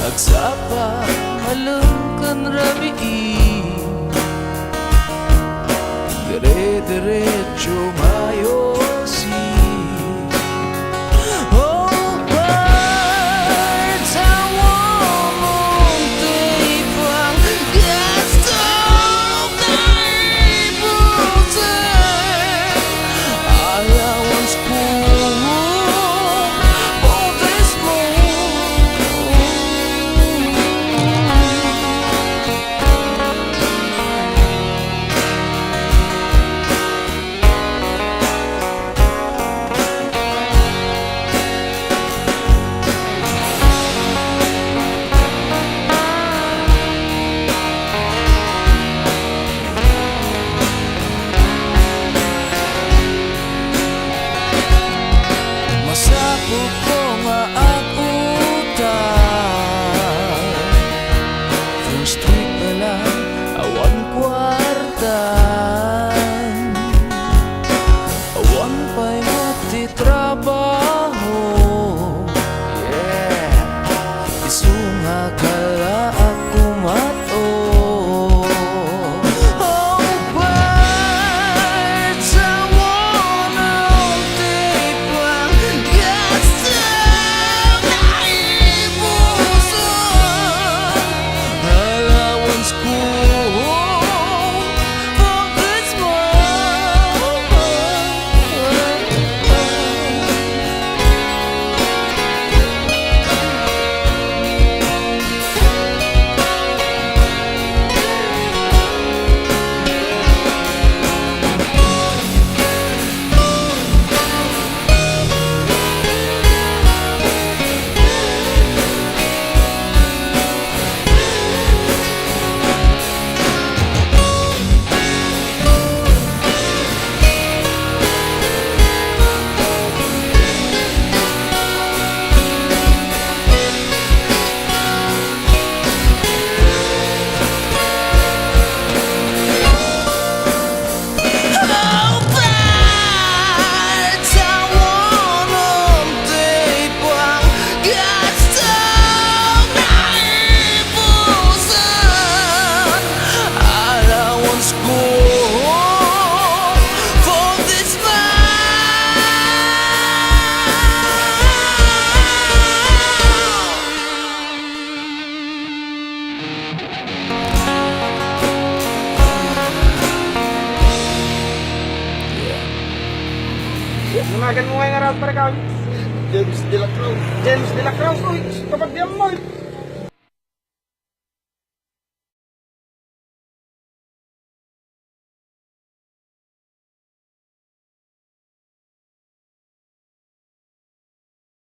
Agsapa malungkan rabiin dire-diretso mayosi. Oh, birds, I want tipang gastong naibutan allowance ko for this masapot ko nga akutan first week pa lang awan kwartan awan pa'y matitrabaho. Yeah, isunga kala ako mato. Namagan mo ngayon nga rin para kami. James de la Cruz. Uy, kapag diyan mo.